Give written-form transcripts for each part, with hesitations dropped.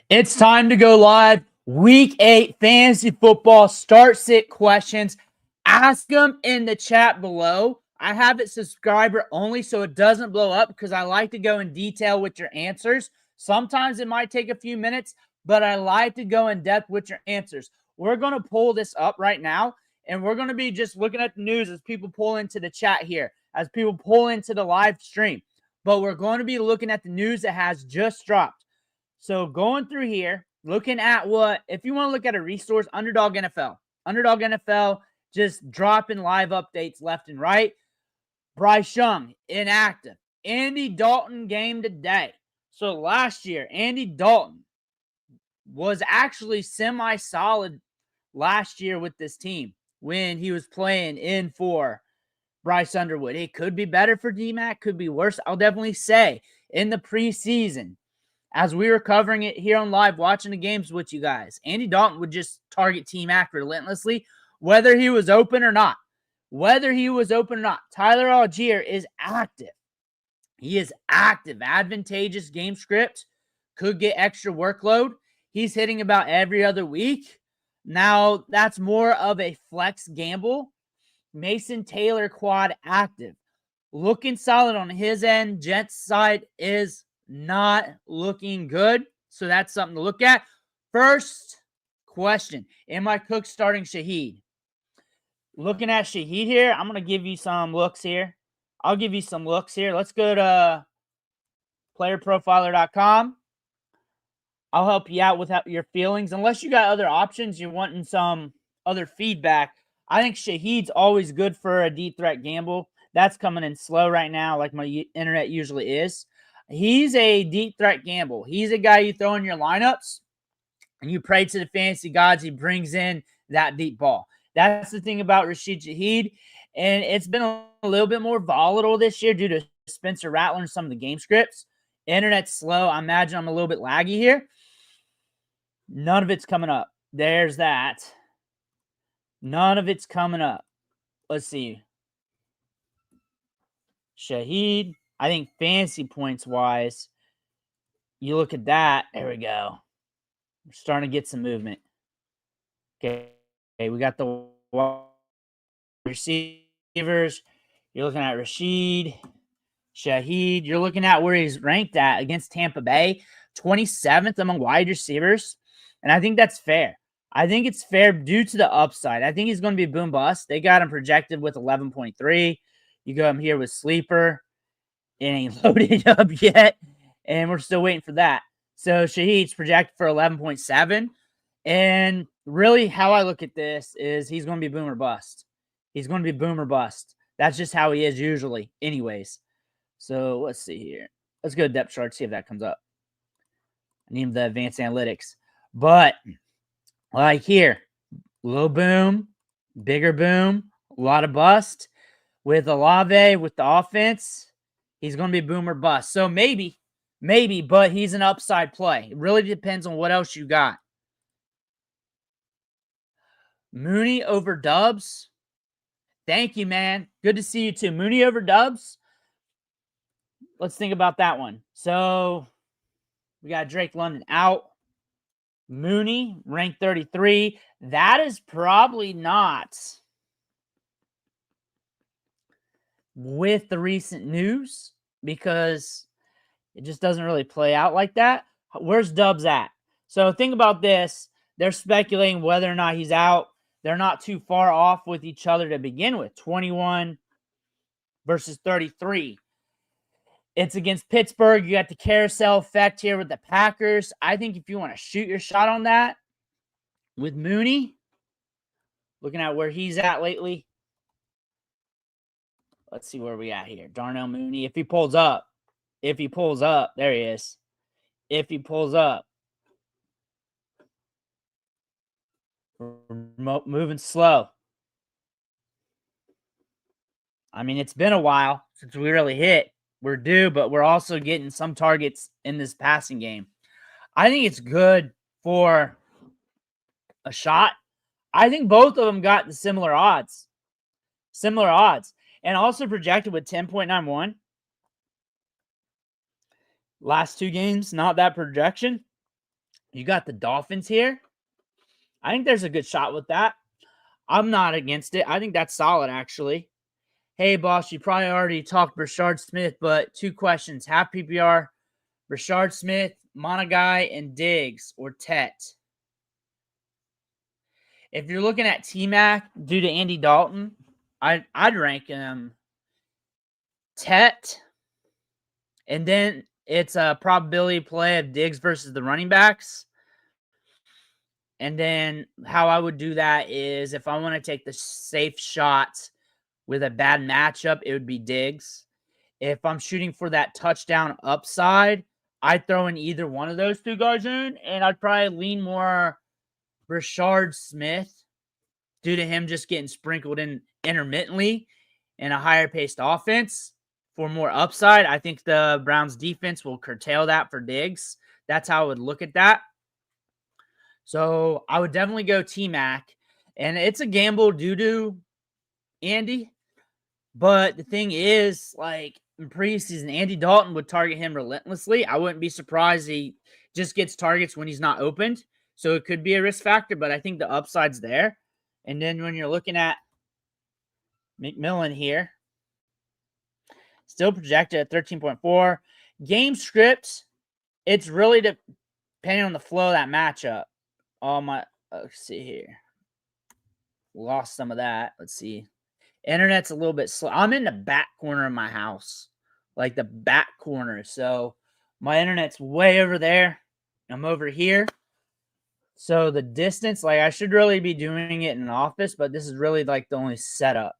It's time to go live. Week 8 fantasy football start-sit questions. Ask them in the chat below. I have it subscriber only so it doesn't blow up because I like to go in detail with your answers. Sometimes it might take a few minutes, but I like to go in depth with your answers. We're going to pull this up right now, and we're going to be just looking at the news as people pull into the chat here, as people pull into the live stream. But we're going to be looking at the news that has just dropped. So going through here, looking at if you want to look at a resource, Underdog NFL. Underdog NFL just dropping live updates left and right. Bryce Young, inactive. Andy Dalton game today. So last year, Andy Dalton was actually semi-solid last year with this team when he was playing in for Bryce Underwood. It could be better for D-Mac, could be worse. I'll definitely say in the preseason, as we were covering it here on live, watching the games with you guys, Andy Dalton would just target T-Mac relentlessly, whether he was open or not. Tyler Algier is active. He is active. Advantageous game script. Could get extra workload. He's hitting about every other week. Now, that's more of a flex gamble. Mason Taylor quad active. Looking solid on his end. Jets side is not looking good. So that's something to look at. First question. Am I Cook starting Shaheed? Looking at Shaheed here, I'm going to give you some looks here. Let's go to playerprofiler.com. I'll help you out with your feelings. Unless you got other options, you're wanting some other feedback. I think Shaheed's always good for a deep threat gamble. That's coming in slow right now, like my internet usually is. He's a deep threat gamble. He's a guy you throw in your lineups, and you pray to the fantasy gods he brings in that deep ball. That's the thing about Rashid Shaheed, and it's been a little bit more volatile this year due to Spencer Rattler and some of the game scripts. Internet's slow. I imagine I'm a little bit laggy here. None of it's coming up. There's that. None of it's coming up. Let's see. Shaheed, I think fantasy points-wise, you look at that. There we go. We're starting to get some movement. Okay, we got the receivers. You're looking at Rashid, Shaheed. You're looking at where he's ranked at against Tampa Bay, 27th among wide receivers. And I think that's fair. I think it's fair due to the upside. I think he's going to be boom bust. They got him projected with 11.3. You go him here with Sleeper. It ain't loaded up yet, and we're still waiting for that. So Shaheed's projected for 11.7. And really how I look at this is he's going to be boom or bust. That's just how he is usually anyways. So let's see here. Let's go to depth chart, see if that comes up. I need the advanced analytics. But like here, little boom, bigger boom, a lot of bust. With Olave, with the offense, he's going to be boom or bust. So maybe, but he's an upside play. It really depends on what else you got. Mooney over Dubs. Thank you, man. Good to see you too. Mooney over Dubs. Let's think about that one. So we got Drake London out. Mooney, ranked 33. That is probably not with the recent news because it just doesn't really play out like that. Where's Dubs at? So think about this. They're speculating whether or not he's out. They're not too far off with each other to begin with. 21 versus 33. It's against Pittsburgh. You got the carousel effect here with the Packers. I think if you want to shoot your shot on that with Mooney, looking at where he's at lately. Let's see where we at here. Darnell Mooney. If he pulls up, there he is. If he pulls up. We're moving slow. I mean, it's been a while since we really hit. We're due, but we're also getting some targets in this passing game. I think it's good for a shot. I think both of them got the similar odds. And also projected with 10.91. Last two games, not that projection. You got the Dolphins here. I think there's a good shot with that. I'm not against it. I think that's solid, actually. Hey, boss, you probably already talked Brashard Smith, but 2 questions. Half PPR, Brashard Smith, Monagai, and Diggs, or Tet. If you're looking at T-Mac due to Andy Dalton, I'd rank him Tet, and then it's a probability play of Diggs versus the running backs. And then how I would do that is if I want to take the safe shots with a bad matchup, it would be Diggs. If I'm shooting for that touchdown upside, I'd throw in either one of those 2 guys in, and I'd probably lean more Brashard Smith due to him just getting sprinkled in intermittently in a higher paced offense for more upside. I think the Browns defense will curtail that for Diggs. That's how I would look at that. So I would definitely go T-Mac, and it's a gamble due to Andy. But the thing is, like in preseason, Andy Dalton would target him relentlessly. I wouldn't be surprised he just gets targets when he's not opened. So it could be a risk factor, but I think the upside's there. And then when you're looking at McMillan here, still projected at 13.4. Game script, it's really depending on the flow of that matchup. Let's see here. Lost some of that. Let's see. Internet's a little bit slow. I'm in the back corner of my house, like the back corner. So my internet's way over there. I'm over here. So the distance, like I should really be doing it in an office, but this is really like the only setup.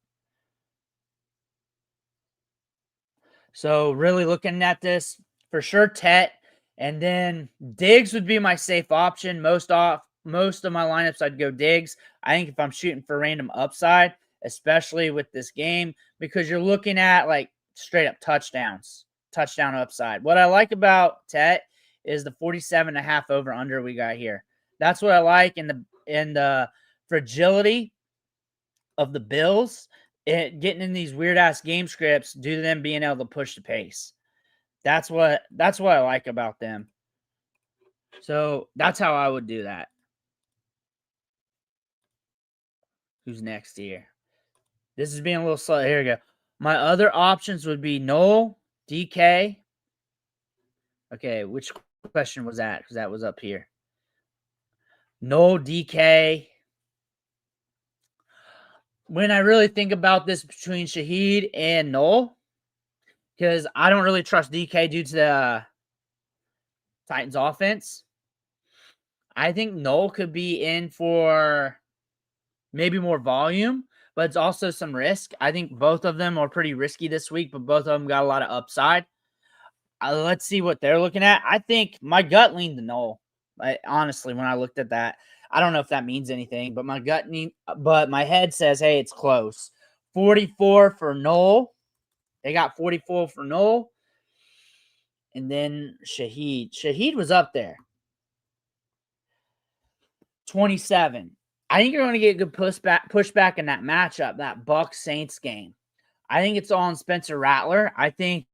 So really looking at this, for sure Tet, and then Diggs would be my safe option. Most of my lineups, I'd go Diggs. I think if I'm shooting for random upside, especially with this game, because you're looking at like straight up touchdowns, touchdown upside. What I like about Tet is the 47.5 over under we got here. That's what I like in the fragility of the Bills. Getting in these weird ass game scripts due to them being able to push the pace. That's what I like about them. So that's how I would do that. Who's next here? This is being a little slow. Here we go. My other options would be Noel, DK. Okay, which question was that? Because that was up here. Noel, DK. When I really think about this between Shaheed and Noel, because I don't really trust DK due to the Titans offense. I think Noel could be in for maybe more volume, but it's also some risk. I think both of them are pretty risky this week, but both of them got a lot of upside. Let's see what they're looking at. I think my gut leaned to Noel. Honestly, when I looked at that, I don't know if that means anything, but my head says, hey, it's close. 44 for Noel. They got 44 for Noel. And then Shaheed. Shaheed was up there. 27. I think you're going to get good pushback in that matchup, that Bucs Saints game. I think it's all on Spencer Rattler. I think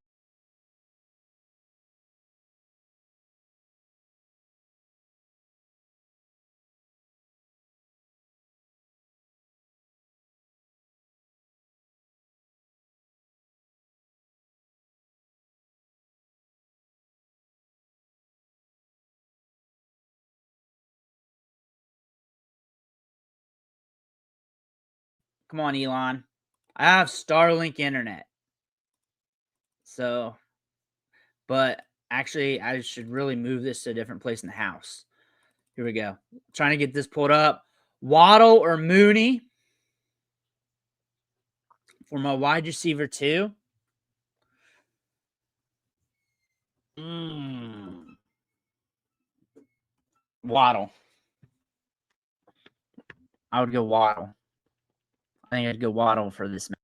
come on, Elon. I have Starlink internet. So, but actually, I should really move this to a different place in the house. Here we go. Trying to get this pulled up. Waddle or Mooney for my wide receiver 2. Waddle. I would go Waddle. I think I'd go Waddle for this match.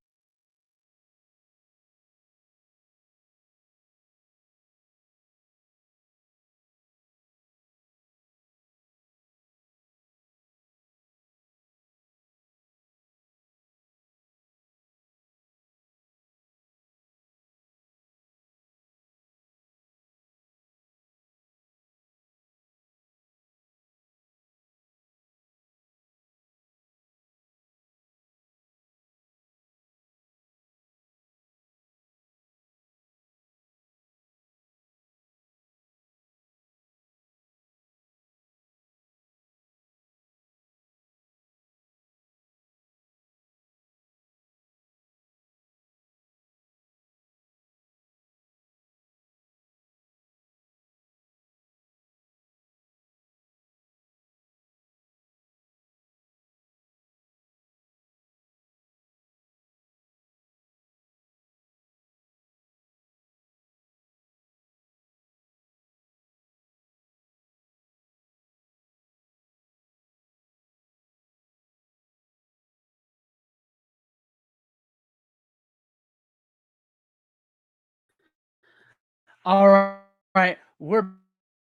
All right, we're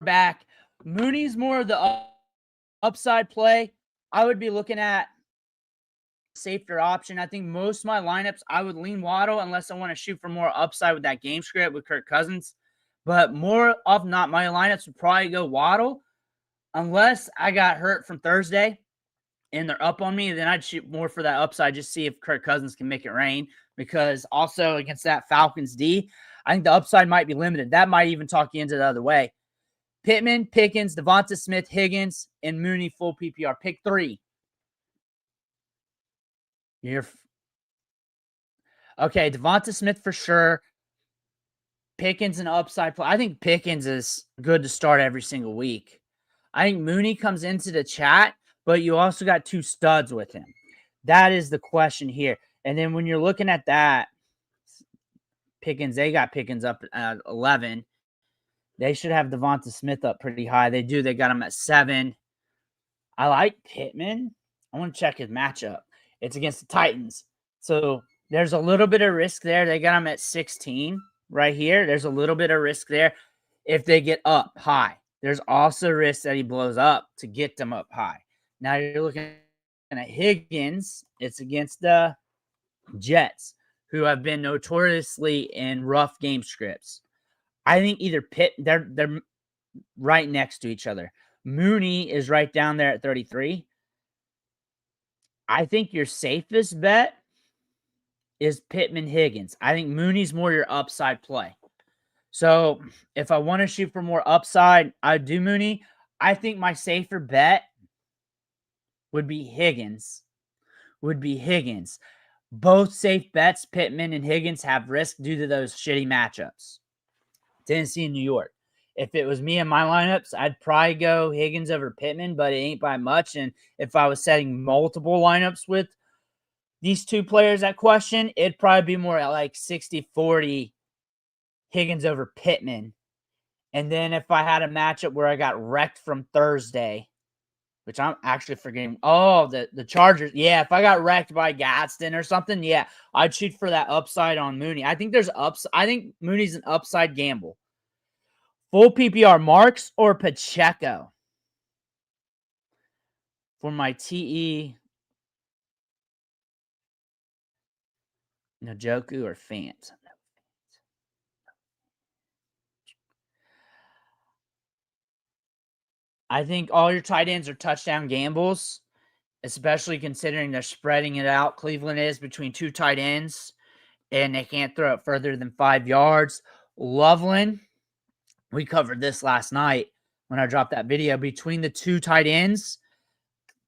back. Mooney's more of the upside play. I would be looking at safer option. I think most of my lineups, I would lean Waddle unless I want to shoot for more upside with that game script with Kirk Cousins. But more of not, my lineups would probably go Waddle unless I got hurt from Thursday and they're up on me. Then I'd shoot more for that upside, just see if Kirk Cousins can make it rain. Because also against that Falcons D, I think the upside might be limited. That might even talk you into the other way. Pittman, Pickens, Devonta Smith, Higgins, and Mooney full PPR. Pick 3. Okay, Devonta Smith for sure. Pickens an upside play. I think Pickens is good to start every single week. I think Mooney comes into the chat, but you also got 2 studs with him. That is the question here. And then when you're looking at that, Pickens, they got Pickens up at 11. They should have Devonta Smith up pretty high. They do. They got him at 7. I like Pittman. I want to check his matchup. It's against the Titans. So there's a little bit of risk there. They got him at 16 right here. There's a little bit of risk there if they get up high. There's also risk that he blows up to get them up high. Now you're looking at Higgins. It's against the Jets, who have been notoriously in rough game scripts. I think either they're right next to each other. Mooney is right down there at 33. I think your safest bet is Pittman Higgins. I think Mooney's more your upside play. So if I want to shoot for more upside, I'd do Mooney. I think my safer bet would be Higgins. Both safe bets, Pittman and Higgins, have risk due to those shitty matchups. Tennessee and New York. If it was me and my lineups, I'd probably go Higgins over Pittman, but it ain't by much. And if I was setting multiple lineups with these 2 players at question, it'd probably be more like 60-40 Higgins over Pittman. And then if I had a matchup where I got wrecked from Thursday, which I'm actually forgetting. Oh, the Chargers. Yeah, if I got wrecked by Gadsden or something, yeah, I'd shoot for that upside on Mooney. I think I think Mooney's an upside gamble. Full PPR, Marks or Pacheco? For my TE, Njoku or Fant? I think all your tight ends are touchdown gambles, especially considering they're spreading it out. Cleveland is between 2 tight ends, and they can't throw it further than 5 yards. Loveland, we covered this last night when I dropped that video. Between the 2 tight ends,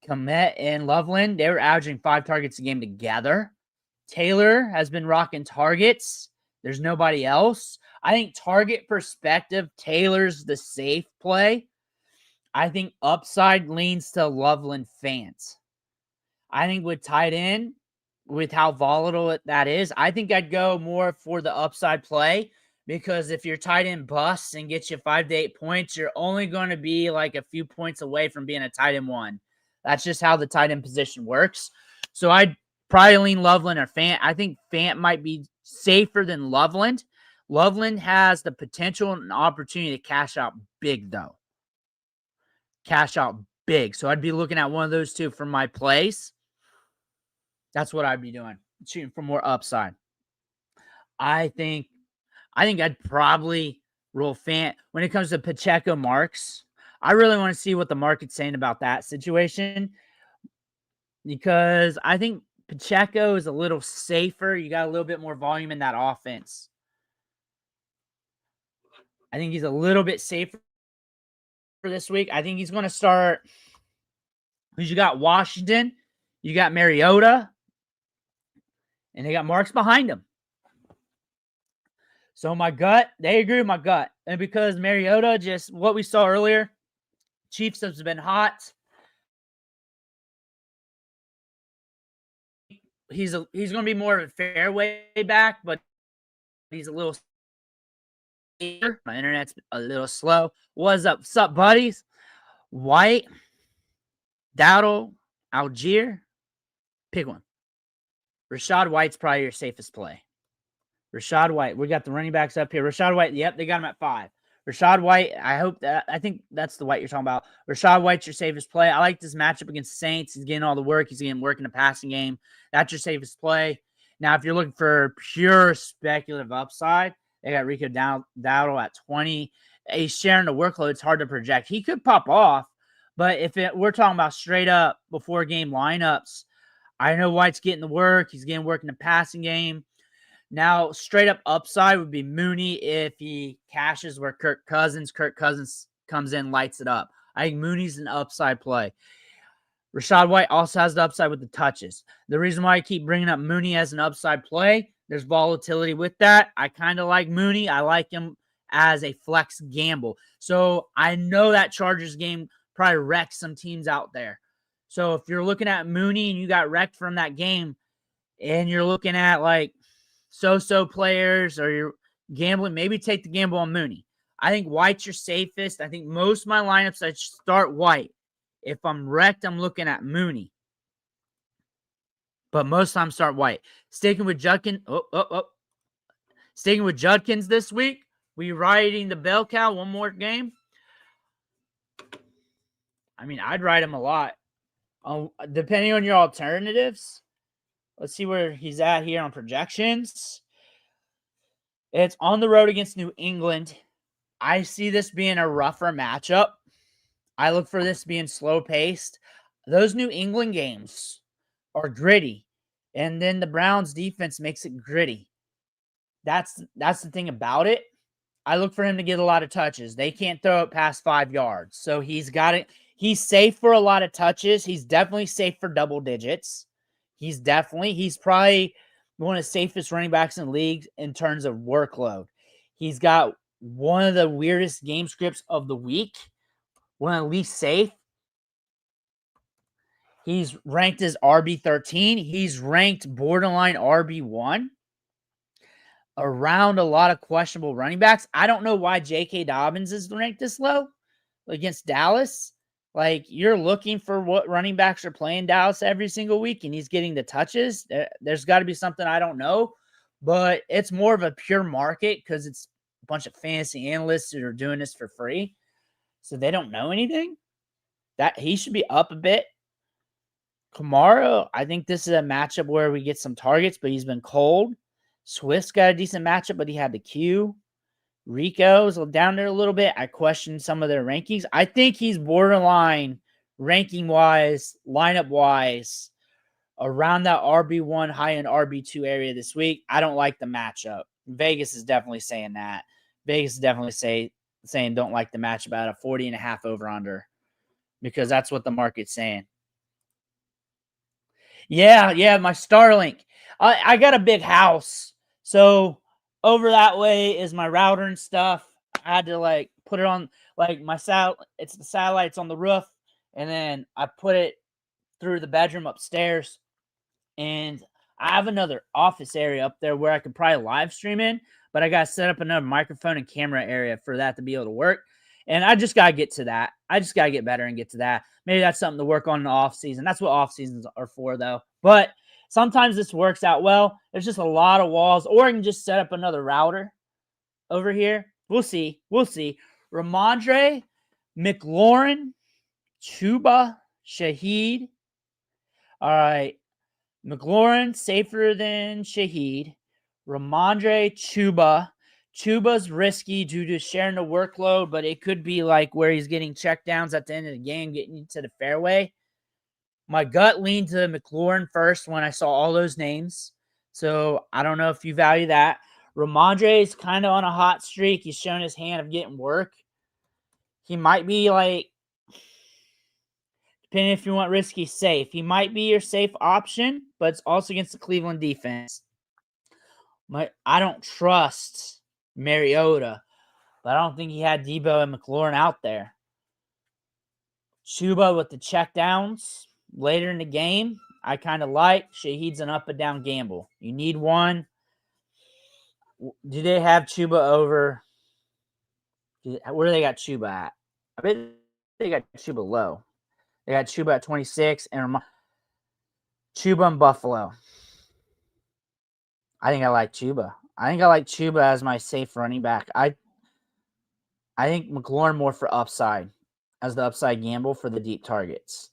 Kmet and Loveland, they were averaging 5 targets a game together. Taylor has been rocking targets. There's nobody else. I think target perspective, Taylor's the safe play. I think upside leans to Loveland Fant. I think with tight end, with how volatile that is, I think I'd go more for the upside play, because if your tight end busts and gets you 5 to 8 points, you're only going to be like a few points away from being a tight end 1. That's just how the tight end position works. So I'd probably lean Loveland or Fant. I think Fant might be safer than Loveland. Loveland has the potential and opportunity to cash out big, though. Cash out big. So I'd be looking at one of those 2 for my plays. That's what I'd be doing, shooting for more upside. I think I'd probably roll Fant. When it comes to Pacheco Marks, I really want to see what the market's saying about that situation, because I think Pacheco is a little safer. You got a little bit more volume in that offense. I think he's a little bit safer for this week. I think he's going to start. You got Washington, you got Mariota, and they got Marks behind him. So my gut, they agree with my gut. And because Mariota, just what we saw earlier, Chiefs has been hot. He's going to be more of a fairway back, but he's a little. My internet's a little slow. What's up, buddies? White, Dowdle, Algier. Pick one. Rashad White's probably your safest play. Rachaad White. We got the running backs up here. Rachaad White. Yep, they got him at 5. Rachaad White. I think that's the White you're talking about. Rachaad White's your safest play. I like this matchup against the Saints. He's getting all the work. He's getting work in the passing game. That's your safest play. Now, if you're looking for pure speculative upside, they got Rico Dowdle at 20. He's sharing the workload. It's hard to project. He could pop off, but we're talking about straight up before game lineups, I know White's getting the work. He's getting work in the passing game. Now, straight up upside would be Mooney if he cashes where Kirk Cousins comes in, lights it up. I think Mooney's an upside play. Rachaad White also has the upside with the touches. The reason why I keep bringing up Mooney as an upside play, there's volatility with that. I kind of like Mooney. I like him as a flex gamble. So I know that Chargers game probably wrecked some teams out there. So if you're looking at Mooney and you got wrecked from that game and you're looking at like so-so players or you're gambling, maybe take the gamble on Mooney. I think White's your safest. I think most of my lineups, I start White. If I'm wrecked, I'm looking at Mooney. But most times start White. Sticking with Judkins. Sticking with Judkins this week. We riding the bell cow one more game. I mean, I'd ride him a lot. Depending on your alternatives. Let's see where he's at here on projections. It's on the road against New England. I see this being a rougher matchup. I look for this being slow-paced. Those New England games are gritty. And then the Browns defense makes it gritty. That's the thing about it. I look for him to get a lot of touches. They can't throw it past 5 yards. So he's got it. He's safe for a lot of touches. He's definitely safe for double digits. He's probably one of the safest running backs in the league in terms of workload. He's got one of the weirdest game scripts of the week. One of the least safe. He's ranked as RB13. He's ranked borderline RB1 around a lot of questionable running backs. I don't know why J.K. Dobbins is ranked this low against Dallas. Like, you're looking for what running backs are playing Dallas every single week, and he's getting the touches. There's got to be something I don't know, but it's more of a pure market because it's a bunch of fantasy analysts that are doing this for free. So they don't know anything. That he should be up a bit. Kamara, I think this is a matchup where we get some targets, but he's been cold. Swift's got a decent matchup, but he had the Q. Rico's down there a little bit. I question some of their rankings. I think he's borderline ranking-wise, lineup-wise, around that RB1, high-end RB2 area this week. I don't like the matchup. Vegas is definitely saying that. Vegas is definitely saying don't like the matchup at a 40.5 over-under because that's what the market's saying. Yeah, my Starlink. I got a big house, so over that way is my router and stuff. I had to put it on it's the satellites on the roof, and then I put it through the bedroom upstairs, and I have another office area up there where I could probably live stream in, but I got to set up another microphone and camera area for that to be able to work. And I just got to get to that. I just got to get better and get to that. Maybe that's something to work on in the off season. That's what off seasons are for, though. But sometimes this works out well. There's just a lot of walls, or I can just set up another router over here. We'll see. Ramondre, McLaurin, Chuba, Shaheed. All right. McLaurin, safer than Shaheed. Ramondre, Chuba. Chuba's risky due to sharing the workload, but it could be like where he's getting checkdowns at the end of the game, getting you to the fairway. My gut leaned to McLaurin first when I saw all those names. So I don't know if you value that. Ramondre is kind of on a hot streak. He's shown his hand of getting work. He might be depending if you want risky, safe. He might be your safe option, but it's also against the Cleveland defense. I don't trust Mariota, but I don't think he had Debo and McLaurin out there. Chuba with the checkdowns later in the game, I kind of like. Shaheed's an up and down gamble. You need one. Do they have Chuba over? Where do they got Chuba at? I bet they got Chuba low. They got Chuba at 26 and Chuba in Buffalo. I think I like Chuba. I think I like Chuba as my safe running back. I think McLaurin more for upside as the upside gamble for the deep targets.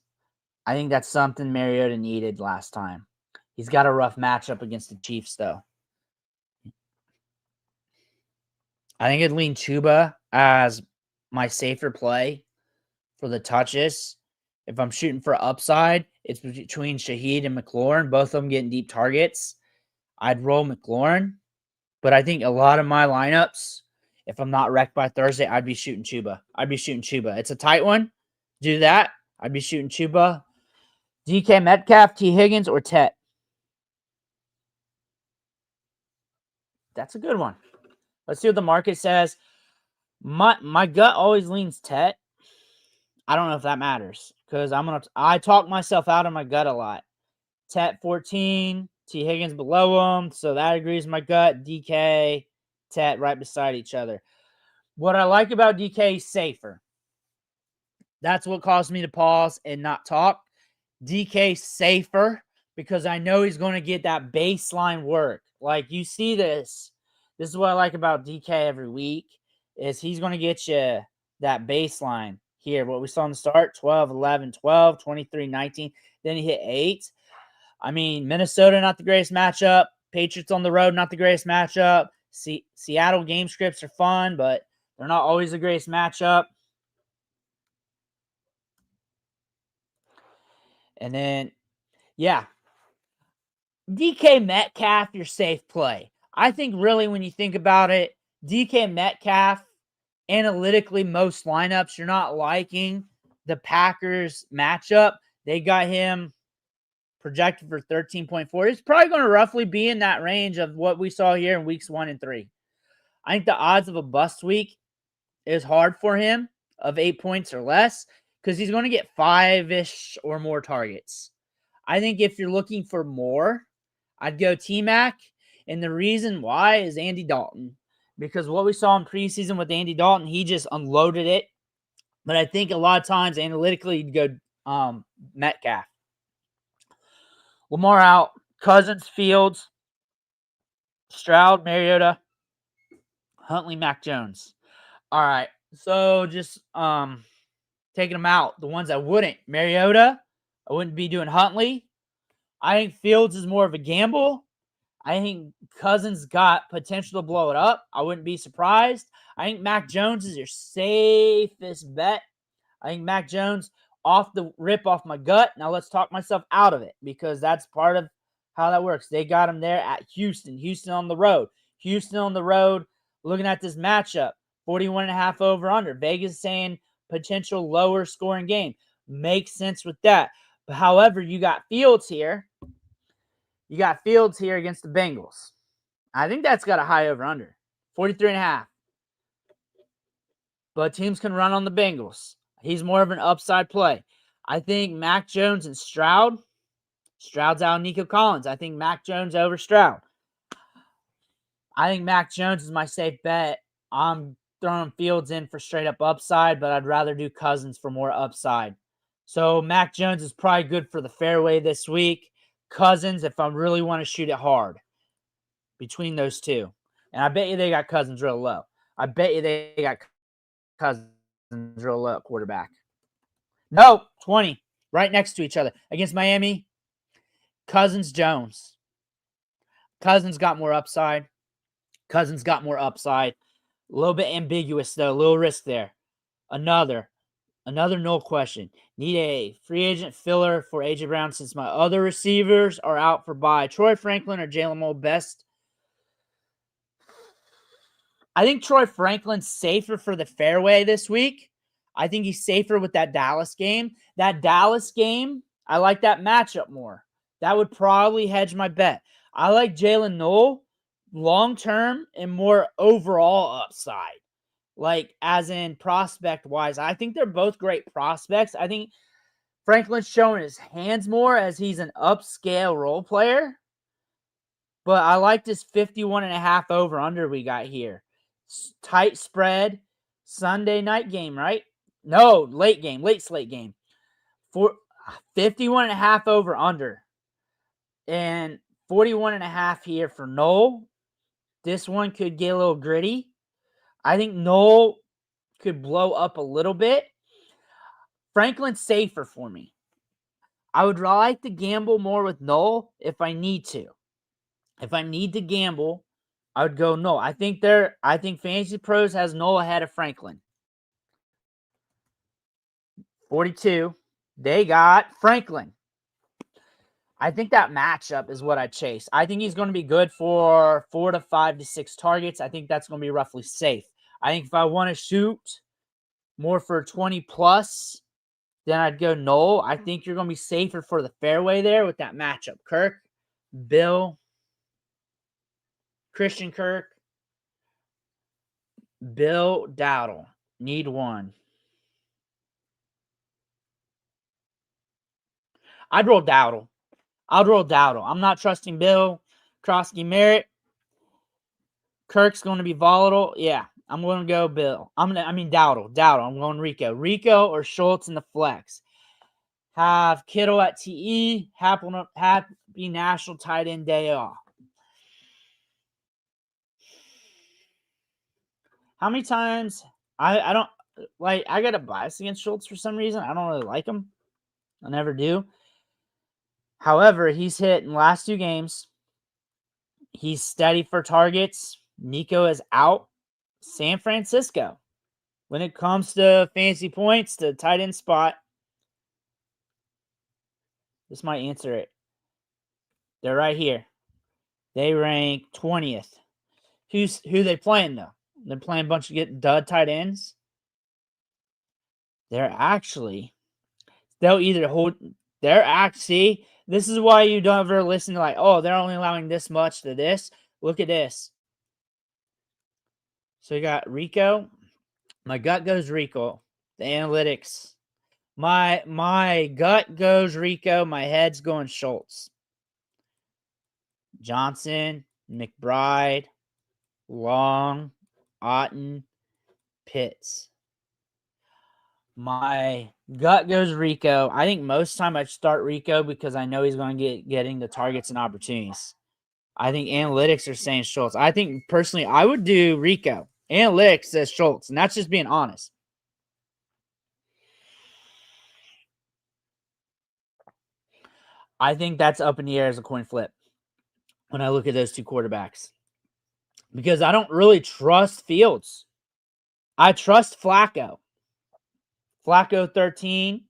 I think that's something Mariota needed last time. He's got a rough matchup against the Chiefs, though. I think I'd lean Chuba as my safer play for the touches. If I'm shooting for upside, it's between Shaheed and McLaurin, both of them getting deep targets. I'd roll McLaurin, but I think a lot of my lineups, if I'm not wrecked by Thursday, I'd be shooting Chuba. It's a tight one. Do that. I'd be shooting Chuba. DK Metcalf, T. Higgins, or Tet? That's a good one. Let's see what the market says. My gut always leans Tet. I don't know if that matters because I talk myself out of my gut a lot. Tet 14, T. Higgins below him, so that agrees with my gut. DK, Tet right beside each other. What I like about DK is safer. That's what caused me to pause and not talk. DK safer because I know he's going to get that baseline work. Like you see this. This is what I like about DK every week is he's going to get you that baseline here. What we saw in the start, 12, 11, 12, 23, 19. Then he hit 8. I mean, Minnesota, not the greatest matchup. Patriots on the road, not the greatest matchup. Seattle game scripts are fun, but they're not always the greatest matchup. And then, yeah, DK Metcalf, your safe play. I think really when you think about it, DK Metcalf, analytically, most lineups, you're not liking the Packers matchup. They got him projected for 13.4. It's probably going to roughly be in that range of what we saw here in weeks 1 and 3. I think the odds of a bust week is hard for him of 8 points or less because he's going to get 5-ish or more targets. I think if you're looking for more, I'd go T-Mac. And the reason why is Andy Dalton. Because what we saw in preseason with Andy Dalton, he just unloaded it. But I think a lot of times analytically, you'd go Metcalf. Lamar out. Cousins, Fields, Stroud, Mariota, Huntley, Mac Jones. All right. So just taking them out. The ones I wouldn't. Mariota, I wouldn't be doing Huntley. I think Fields is more of a gamble. I think Cousins got potential to blow it up. I wouldn't be surprised. I think Mac Jones is your safest bet. I think Mac Jones off the rip off my gut. Now let's talk myself out of it because that's part of how that works. They got him there at Houston. Houston on the road. Looking at this matchup, 41.5 over under. Vegas saying potential lower scoring game. Makes sense with that. But however, you got Fields here. You got Fields here against the Bengals. I think that's got a high over under. 43.5. But teams can run on the Bengals. He's more of an upside play. I think Mac Jones and Stroud. Stroud's out Nico Collins. I think Mac Jones over Stroud. I think Mac Jones is my safe bet. I'm throwing Fields in for straight up upside, but I'd rather do Cousins for more upside. So Mac Jones is probably good for the fairway this week. Cousins, if I really want to shoot it hard between those two. And I bet you they got Cousins real low. I bet you they got Cousins real low quarterback. No, 20. Right next to each other. Against Miami, Cousins, Jones. Cousins got more upside. A little bit ambiguous, though. A little risk there. Another no question. Need a free agent filler for A.J. Brown since my other receivers are out for bye. Troy Franklin or Jalen Moore best? I think Troy Franklin's safer for the fairway this week. I think he's safer with that Dallas game. I like that matchup more. That would probably hedge my bet. I like Jalen Noel long-term and more overall upside. Like, as in prospect-wise. I think they're both great prospects. I think Franklin's showing his hands more as he's an upscale role player. But I like this 51.5 over-under we got here. Tight spread. Sunday night game, right? No, late slate game. For 51.5 over-under. And 41.5 here for Noel. this one could get a little gritty. I think Noel could blow up a little bit. Franklin's safer for me. I would like to gamble more with Noel if I need to. If I need to gamble, I would go Noel. I think Fantasy Pros has Noel ahead of Franklin. 42. They got Franklin. I think that matchup is what I chase. I think he's going to be good for 4 to 5 to 6 targets. I think that's going to be roughly safe. I think if I want to shoot more for 20 plus, then I'd go Noel. I think you're going to be safer for the fairway there with that matchup. Kirk, Bill, Christian Kirk, Bill Dowdle. Need one. I'd roll Dowdle. I'm not trusting Bill. Krosky Merritt. Kirk's going to be volatile. Yeah, I'm going to go Bill. Dowdle. I'm going Rico. Rico or Schultz in the flex. Have Kittle at TE. Happy National Tight End Day off. How many times I don't like? I got a bias against Schultz for some reason. I don't really like him. I never do. However, he's hit in the last 2 games. He's steady for targets. Nico is out. San Francisco. When it comes to fantasy points, the tight end spot, this might answer it. They're right here. They rank 20th. Who they playing, though? They're playing a bunch of dud tight ends. They'll either hold. See, this is why you don't ever listen to they're only allowing this much to this. Look at this. So you got Rico. My gut goes Rico. The analytics. My gut goes Rico. My head's going Schultz. Johnson, McBride, Long, Otten, Pitts. My gut goes Rico. I think most time I'd start Rico because I know he's going to getting the targets and opportunities. I think analytics are saying Schultz. I think personally I would do Rico. Analytics says Schultz, and that's just being honest. I think that's up in the air as a coin flip when I look at those 2 quarterbacks. Because I don't really trust Fields. I trust Flacco. Flacco 13.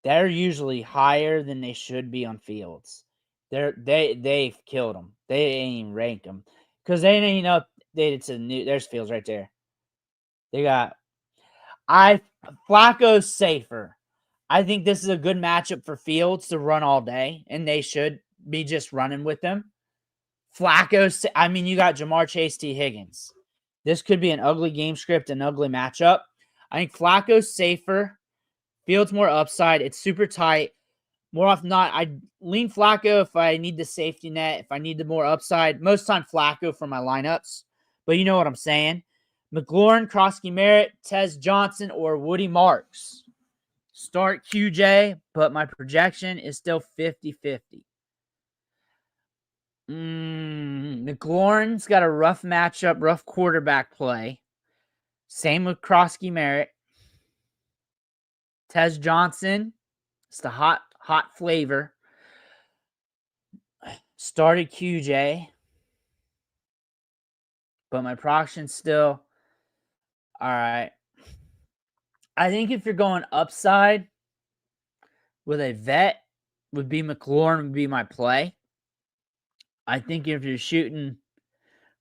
They're usually higher than they should be on Fields. They've killed them. They ain't even ranked them because they ain't updated to the new. There's Fields right there. They got Flacco's safer. I think this is a good matchup for Fields to run all day, and they should be just running with them. Flacco's. You got Jamar Chase, T. Higgins. This could be an ugly game script, an ugly matchup. I think Flacco's safer. Fields more upside. It's super tight. More often than not, I lean Flacco if I need the safety net, if I need the more upside. Most time Flacco for my lineups. But you know what I'm saying. McLaurin, Krosky Merritt, Tez Johnson, or Woody Marks. Start QJ, but my projection is still 50-50. McLaurin's got a rough matchup, rough quarterback play. Same with Krosky Merritt. Tez Johnson, it's the hot flavor. Started QJ, but my projection's still all right. I think if you're going upside with a vet, would be McLaurin would be my play. I think if you're shooting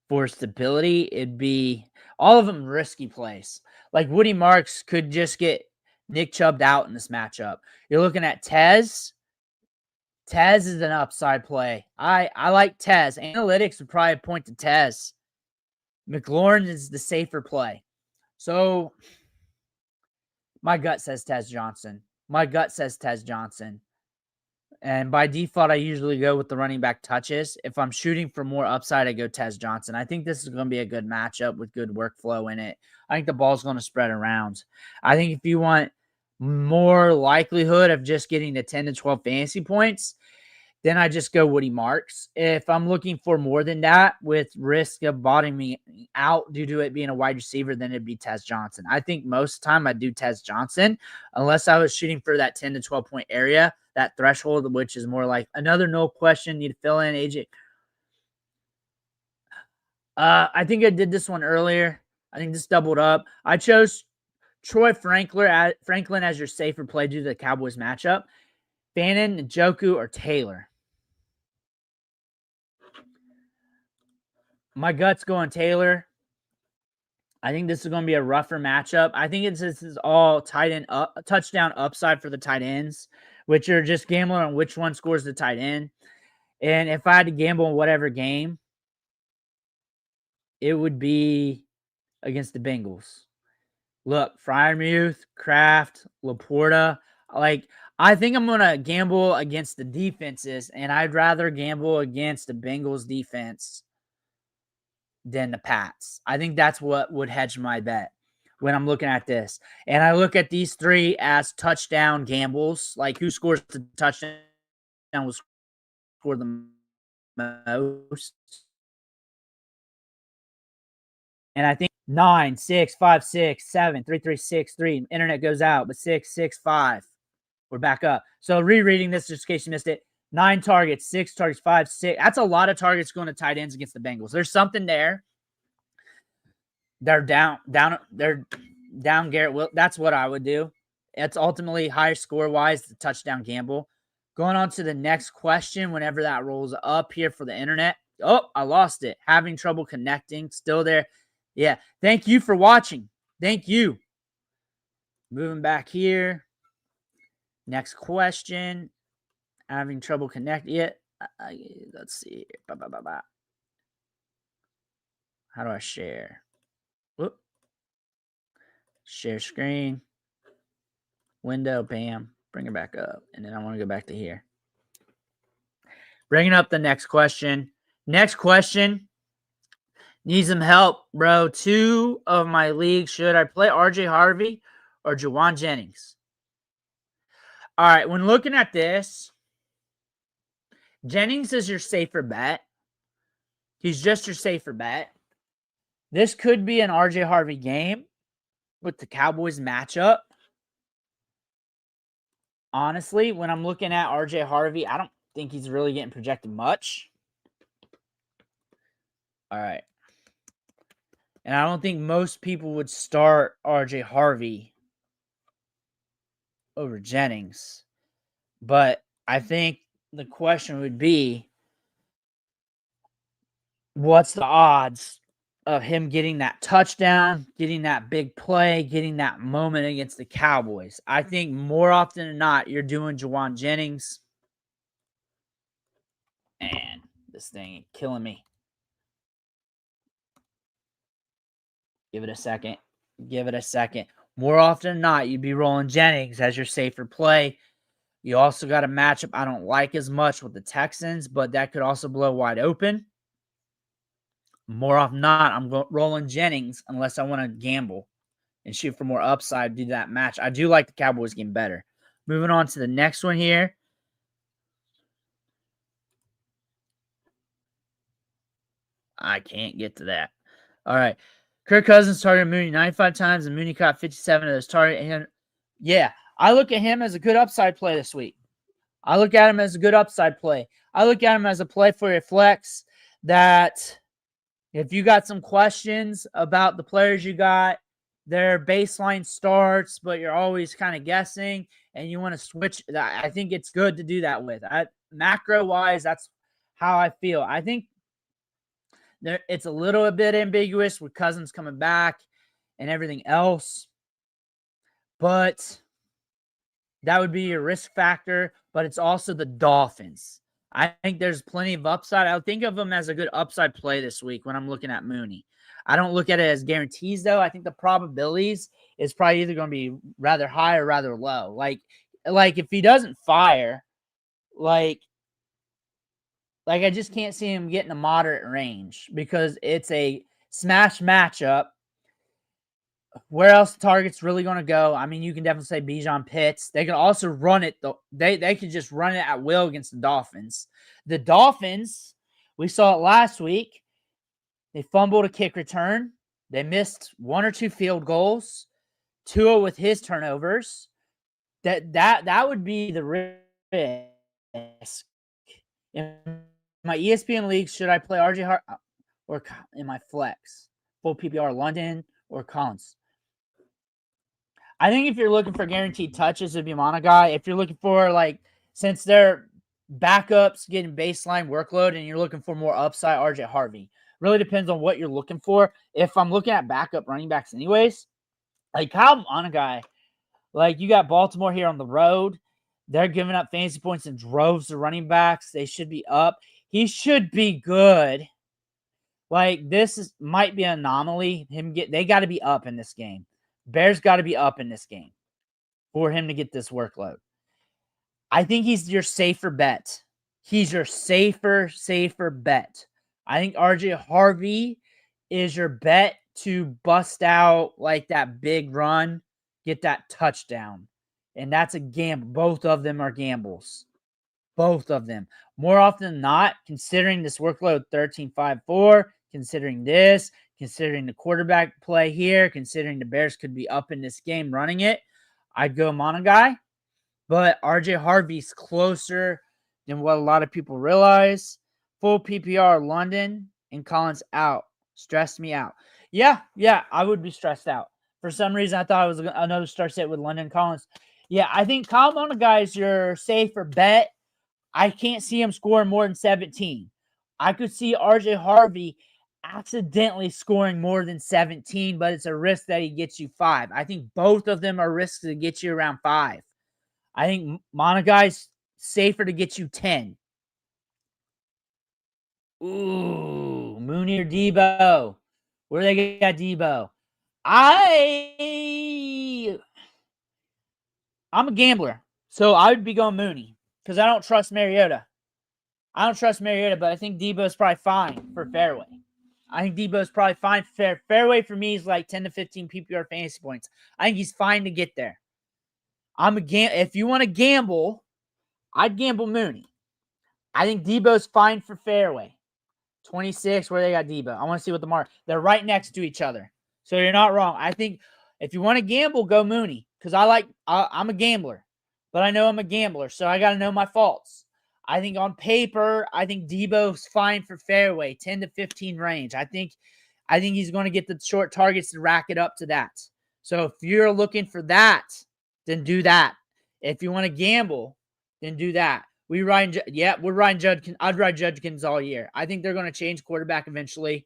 for stability, it'd be all of them risky plays. Like Woody Marks could just get Nick Chubb'd out in this matchup. You're looking at Tez. Tez is an upside play. I like Tez. Analytics would probably point to Tez. McLaurin is the safer play. So my gut says Tez Johnson. And by default, I usually go with the running back touches. If I'm shooting for more upside, I go Tez Johnson. I think this is going to be a good matchup with good workflow in it. I think the ball's going to spread around. I think if you want more likelihood of just getting to 10 to 12 fantasy points, then I just go Woody Marks. If I'm looking for more than that with risk of bottoming out due to it being a wide receiver, then it'd be Tez Johnson. I think most of the time I do Tez Johnson, unless I was shooting for that 10 to 12 point area, that threshold, which is more like another no question, need to fill in, AJ. I think I did this one earlier. I think this doubled up. I chose Troy Franklin as your safer play due to the Cowboys matchup. Bannon, Njoku, or Taylor? My gut's going Taylor. I think this is going to be a rougher matchup. I think this is all tight end touchdown upside for the tight ends, which are just gambling on which one scores the tight end. And if I had to gamble in whatever game, it would be against the Bengals. Look, Freiermuth, Kraft, Laporta. I think I'm going to gamble against the defenses, and I'd rather gamble against the Bengals defense than the Pats. I think that's what would hedge my bet when I'm looking at this. And I look at these three as touchdown gambles, like who scores the touchdown will score the most. And I think 9, 6, 5, 6, 7, 3, 3, 6, 3. Internet goes out, but 6, 6, 5. We're back up. So rereading this just in case you missed it. 9 targets, 6 targets, 5, 6. That's a lot of targets going to tight ends against the Bengals. There's something there. They're down Garrett Will. That's what I would do. It's ultimately higher score-wise, the touchdown gamble. Going on to the next question whenever that rolls up here for the internet. Oh, I lost it. Having trouble connecting. Still there. Yeah. Thank you for watching. Thank you. Moving back here. Next question. Having trouble connecting it. Let's see. How do I share? Whoop. Share screen. Window. Bam. Bring it back up. And then I want to go back to here. Bringing up the next question. Next question. Need some help, bro. 2 of my leagues. Should I play RJ Harvey or Juwan Jennings? All right. When looking at this, Jennings is your safer bet. He's just your safer bet. This could be an RJ Harvey game with the Cowboys matchup. Honestly, when I'm looking at RJ Harvey, I don't think he's really getting projected much. All right. And I don't think most people would start RJ Harvey over Jennings. But I think the question would be, what's the odds of him getting that touchdown, getting that big play, getting that moment against the Cowboys? I think more often than not, you're doing Juwan Jennings. And this thing is killing me. Give it a second. Give it a second. More often than not, you'd be rolling Jennings as your safer play. You also got a matchup I don't like as much with the Texans, but that could also blow wide open. More often than not, I'm rolling Jennings unless I want to gamble and shoot for more upside, do that match. I do like the Cowboys game better. Moving on to the next one here. I can't get to that. All right. Kirk Cousins targeted Mooney 95 times, and Mooney caught 57 of those targets. And yeah, I look at him as a good upside play this week. I look at him as a good upside play. I look at him as a play for your flex that if you got some questions about the players you got, their baseline starts, but you're always kind of guessing and you want to switch, I think it's good to do that with. Macro-wise, that's how I feel. I think it's a little bit ambiguous with Cousins coming back and everything else, but that would be your risk factor, but it's also the Dolphins. I think there's plenty of upside. I think of them as a good upside play this week when I'm looking at Mooney. I don't look at it as guarantees, though. I think the probabilities is probably either going to be rather high or rather low. Like if he doesn't fire, like I just can't see him getting a moderate range because it's a smash matchup where else the target's really going to go? I mean, you can definitely say Bijan Pitts. They can also run it, though. They can just run it at will against the Dolphins. The Dolphins, we saw it last week. They fumbled a kick return. They missed 1 or 2 field goals. Tua with his turnovers. That would be the risk. In my ESPN league, should I play RJ Hart or in my flex? Full PPR, London or Collins? I think if you're looking for guaranteed touches, it'd be Monagai. If you're looking for, like, since they're backups getting baseline workload and you're looking for more upside, RJ Harvey. Really depends on what you're looking for. If I'm looking at backup running backs anyways, like Kyle Monagai, like you got Baltimore here on the road. They're giving up fantasy points in droves to running backs. They should be up. He should be good. Like this might be an anomaly. They got to be up in this game. Bears got to be up in this game for him to get this workload. I think he's your safer bet. He's your safer bet. I think RJ Harvey is your bet to bust out like that big run, get that touchdown. And that's a gamble. Both of them are gambles. Both of them. More often than not, considering this workload 13-5-4, considering this, considering the quarterback play here, considering the Bears could be up in this game running it, I'd go Monagai. But RJ Harvey's closer than what a lot of people realize. Full PPR, London and Collins out. Stressed me out. Yeah, I would be stressed out. For some reason, I thought it was another start set with London Collins. Yeah, I think Kyle Monagai is your safer bet. I can't see him scoring more than 17. I could see RJ Harvey accidentally scoring more than 17, but it's a risk that he gets you 5. I think both of them are risks to get you around 5. I think Monagai's safer to get you 10. Ooh, Mooney or Debo. Where do they got Debo? I'm a gambler, so I would be going Mooney because I don't trust Mariota. But I think Debo's probably fine for fairway. I think Debo's probably fine for fairway. For me is like 10 to 15 PPR fantasy points. I think he's fine to get there. If you want to gamble, I'd gamble Mooney. I think Debo's fine for fairway. 26, where they got Debo. I want to see what the mark. They're right next to each other. So you're not wrong. I think if you want to gamble, go Mooney. Because I'm a gambler. But I know I'm a gambler, so I got to know my faults. I think on paper, I think Debo's fine for fairway, 10 to 15 range. I think he's going to get the short targets to rack it up to that. So if you're looking for that, then do that. If you want to gamble, then do that. We're riding Judkins. I'd ride Judkins all year. I think they're going to change quarterback eventually.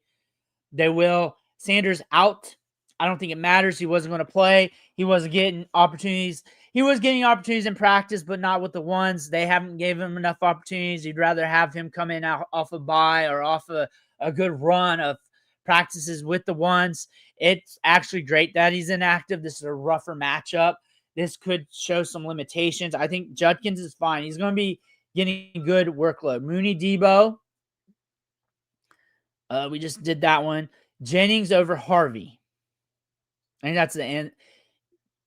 They will. Sanders out. I don't think it matters. He wasn't going to play. He wasn't getting opportunities. He was getting opportunities in practice, but not with the ones. They haven't given him enough opportunities. You'd rather have him come in off a bye or off a good run of practices with the ones. It's actually great that he's inactive. This is a rougher matchup. This could show some limitations. I think Judkins is fine. He's going to be getting good workload. Mooney, Debo. We just did that one. Jennings over Harvey. I think that's the end.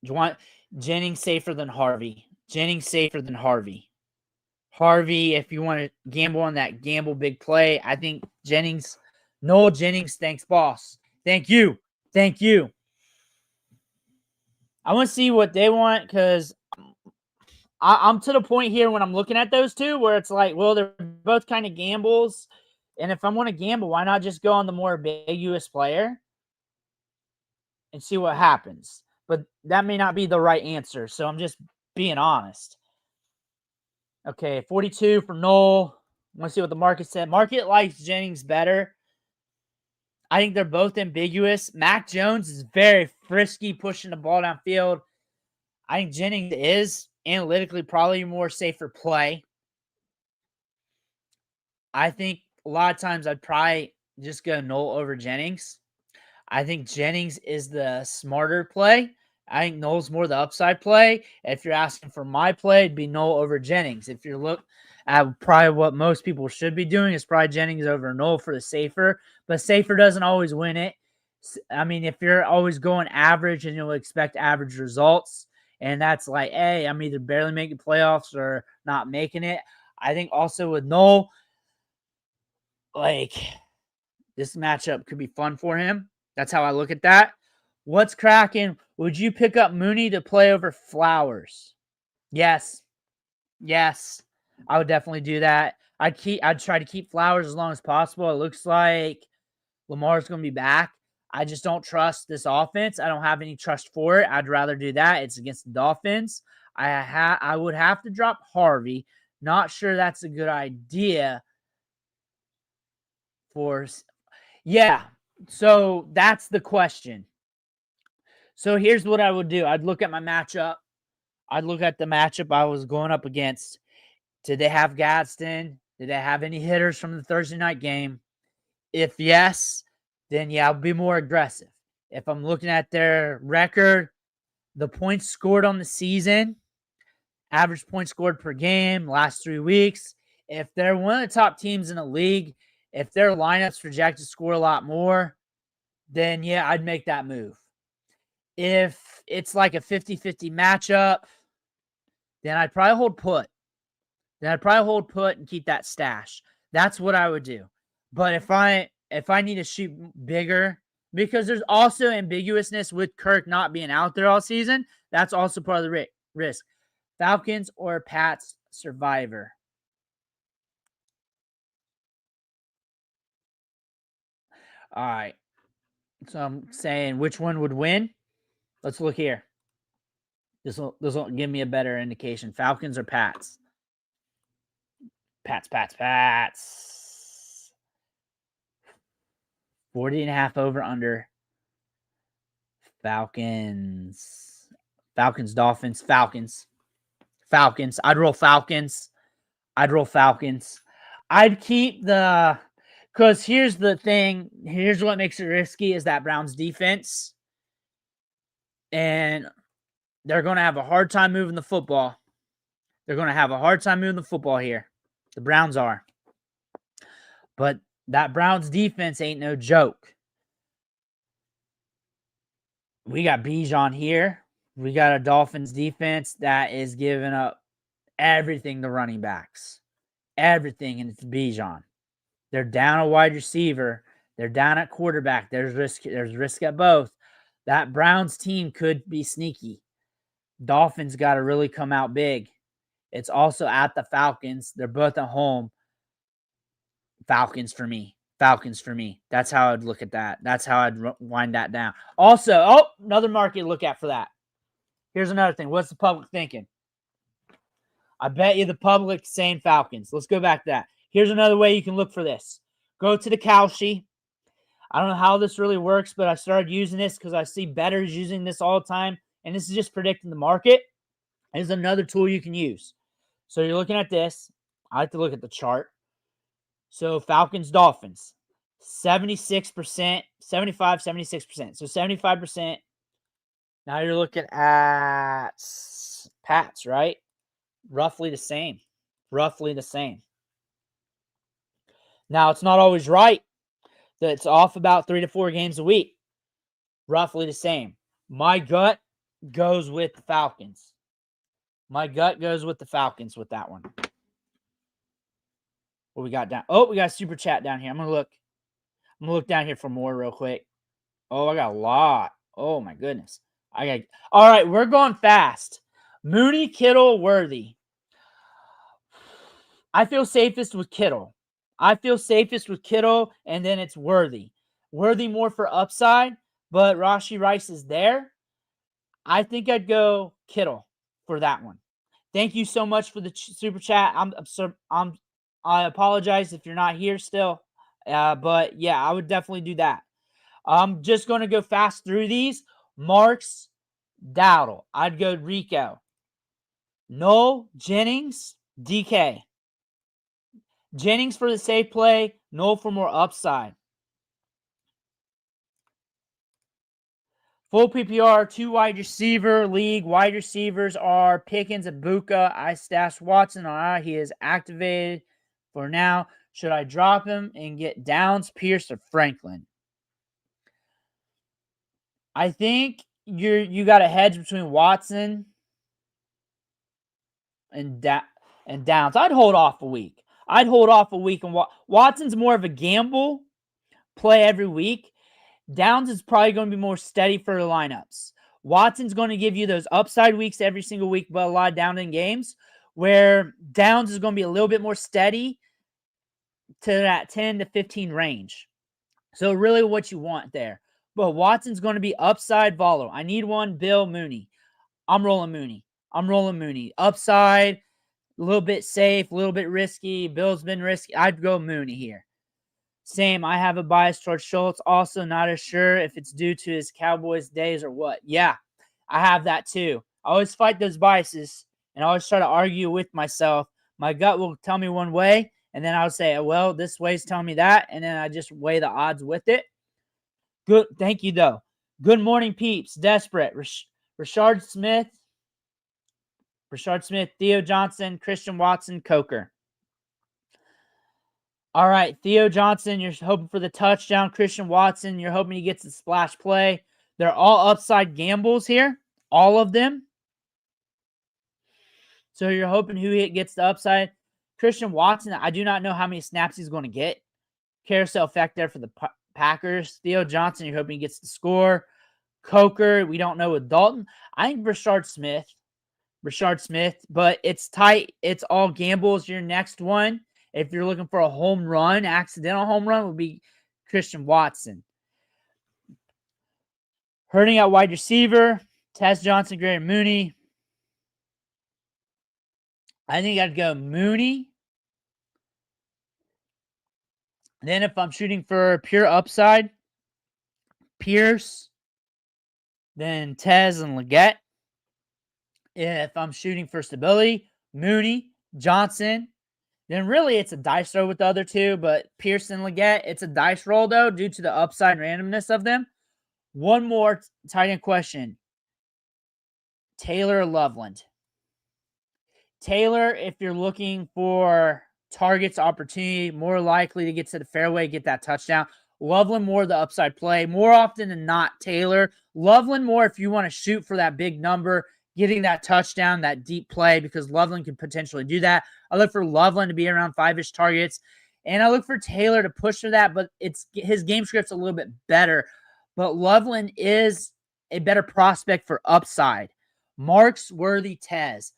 Do you want Jennings safer than Harvey? Harvey, if you want to gamble on that gamble big play, I think Jennings. Noel Jennings, thanks, boss. Thank you. I want to see what they want because I'm to the point here when I'm looking at those two where it's like, well, they're both kind of gambles. And if I want to gamble, why not just go on the more ambiguous player and see what happens? But that may not be the right answer. So I'm just being honest. Okay, 42 for Noel. I want to see what the market said. Market likes Jennings better. I think they're both ambiguous. Mac Jones is very frisky, pushing the ball downfield. I think Jennings is analytically probably a more safer play. I think a lot of times I'd probably just go Noel over Jennings. I think Jennings is the smarter play. I think Noel's more the upside play. If you're asking for my play, it'd be Noel over Jennings. If you're looking at probably what most people should be doing, is probably Jennings over Noel for the safer. But safer doesn't always win it. I mean, if you're always going average and you'll expect average results, and that's like, hey, I'm either barely making playoffs or not making it. I think also with Noel, like, this matchup could be fun for him. That's how I look at that. What's cracking? Would you pick up Mooney to play over Flowers? Yes. Yes. I would definitely do that. I'd try to keep Flowers as long as possible. It looks like Lamar's going to be back. I just don't trust this offense. I don't have any trust for it. I'd rather do that. It's against the Dolphins. I would have to drop Harvey. Not sure that's a good idea for. Yeah. So that's the question. So here's what I would do. I'd look at my matchup. I'd look at the matchup I was going up against. Did they have Gadsden? Did they have any hitters from the Thursday night game? If yes, then yeah, I'll be more aggressive. If I'm looking at their record, the points scored on the season, average points scored per game, last 3 weeks, if they're one of the top teams in the league, if their lineups project to score a lot more, then yeah, I'd make that move. If it's like a 50-50 matchup, then I'd probably hold put. And keep that stash. That's what I would do. But if I need to shoot bigger, because there's also ambiguousness with Kirk not being out there all season, that's also part of the risk. Falcons or Pats Survivor? All right. So I'm saying which one would win? Let's look here. This will give me a better indication. Falcons or Pats? Pats. 40.5 over under. Falcons, Dolphins, Falcons. I'd roll Falcons. I'd keep the, because here's the thing. Here's what makes it risky is that Browns defense. And they're going to have a hard time moving the football. Here. The Browns are. But that Browns defense ain't no joke. We got Bijan here. We got a Dolphins defense that is giving up everything to running backs. Everything, and it's Bijan. They're down a wide receiver. They're down at quarterback. There's risk at both. That Browns team could be sneaky. Dolphins got to really come out big. It's also at the Falcons. They're both at home. Falcons for me. That's how I'd look at that. That's how I'd wind that down. Also, another market to look at for that. Here's another thing. What's the public thinking? I bet you the public saying Falcons. Let's go back to that. Here's another way you can look for this. Go to the Kalshi. I don't know how this really works, but I started using this because I see bettors using this all the time, and this is just predicting the market. It's another tool you can use. So you're looking at this. I like to look at the chart. So Falcons, Dolphins, 76%, 75, 76%. So 75%. Now you're looking at Pats, right? Roughly the same. Now, it's not always right. It's off about 3 to 4 games a week. Roughly the same. My gut goes with the Falcons. With that one. What we got down? Oh, we got a super chat down here. I'm gonna look down here for more real quick. Oh, I got a lot. Oh my goodness. All right, we're going fast. Mooney, Kittle, Worthy. I feel safest with Kittle. And then it's Worthy. Worthy more for upside, but Rashee Rice is there. I think I'd go Kittle for that one. Thank you so much for the super chat. I apologize if you're not here still. But yeah, I would definitely do that. I'm just going to go fast through these. Marks, Dowdle. I'd go Rico. Noel, Jennings, DK. Jennings for the safe play. Noel for more upside. Full PPR, 2 wide receiver league. Wide receivers are Pickens and Buka. I stashed Watson on. He is activated for now. Should I drop him and get Downs, Pierce, or Franklin? I think you got a hedge between Watson and Downs. I'd hold off a week. And Watson's more of a gamble play every week. Downs is probably going to be more steady for the lineups. Watson's going to give you those upside weeks every single week, but a lot of down in games, where Downs is going to be a little bit more steady to that 10 to 15 range. So really what you want there. But Watson's going to be upside volatile. I need one, Bill Mooney. I'm rolling Mooney. Upside, a little bit safe, a little bit risky. Bill's been risky. I'd go Mooney here. Same, I have a bias towards Schultz. Also not as sure if it's due to his Cowboys days or what. Yeah, I have that too. I always fight those biases, and I always try to argue with myself. My gut will tell me one way, and then I'll say, well, this way's telling me that, and then I just weigh the odds with it. Good. Thank you, though. Good morning, peeps. Desperate. Brashard Smith, Theo Johnson, Christian Watson, Coker. All right, Theo Johnson, you're hoping for the touchdown. Christian Watson, you're hoping he gets the splash play. They're all upside gambles here, all of them. So you're hoping who gets the upside. Christian Watson, I do not know how many snaps he's going to get. Carousel effect there for the Packers. Theo Johnson, you're hoping he gets the score. Coker, we don't know with Dalton. I think Brashard Smith, but it's tight. It's all gambles. Your next one, if you're looking for a home run, accidental home run, would be Christian Watson. Hurting at wide receiver, Tess Johnson, Gray, Mooney. I think I'd go Mooney. Then if I'm shooting for pure upside, Pierce, then Tez and Leggett. If I'm shooting for stability, Mooney, Johnson. Then really it's a dice roll with the other two, but Pierce and Leggett, it's a dice roll, though, due to the upside randomness of them. One more tight end question. Taylor or Loveland? Taylor, if you're looking for targets, opportunity, more likely to get to the fairway, get that touchdown. Loveland more the upside play. More often than not, Taylor. Loveland more if you want to shoot for that big number, getting that touchdown, that deep play, because Loveland could potentially do that. I look for Loveland to be around 5-ish targets, and I look for Taylor to push for that, but his game script's a little bit better. But Loveland is a better prospect for upside. Marks, Worthy, Tez.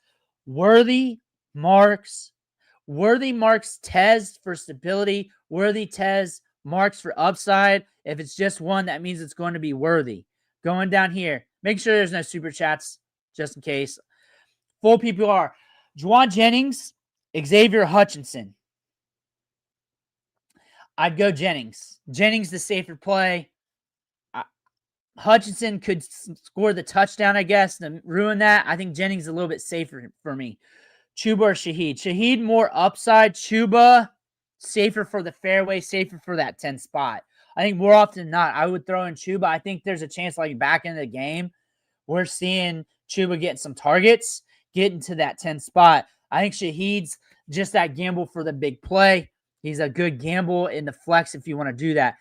Worthy, Marks, Tez for stability. Worthy, Tez, Marks for upside. If it's just one, that means it's going to be Worthy. Going down here, make sure there's no super chats just in case. Full PPR. Juwan Jennings, Xavier Hutchinson. I'd go Jennings. Jennings the safer play. Hutchinson could score the touchdown, I guess, to ruin that. I think Jennings is a little bit safer for me. Chuba or Shaheed? Shaheed more upside. Chuba safer for the fairway, safer for that 10 spot. I think more often than not, I would throw in Chuba. I think there's a chance like back into the game, we're seeing Chuba getting some targets, getting to that 10 spot. I think Shaheed's just that gamble for the big play. He's a good gamble in the flex if you want to do that.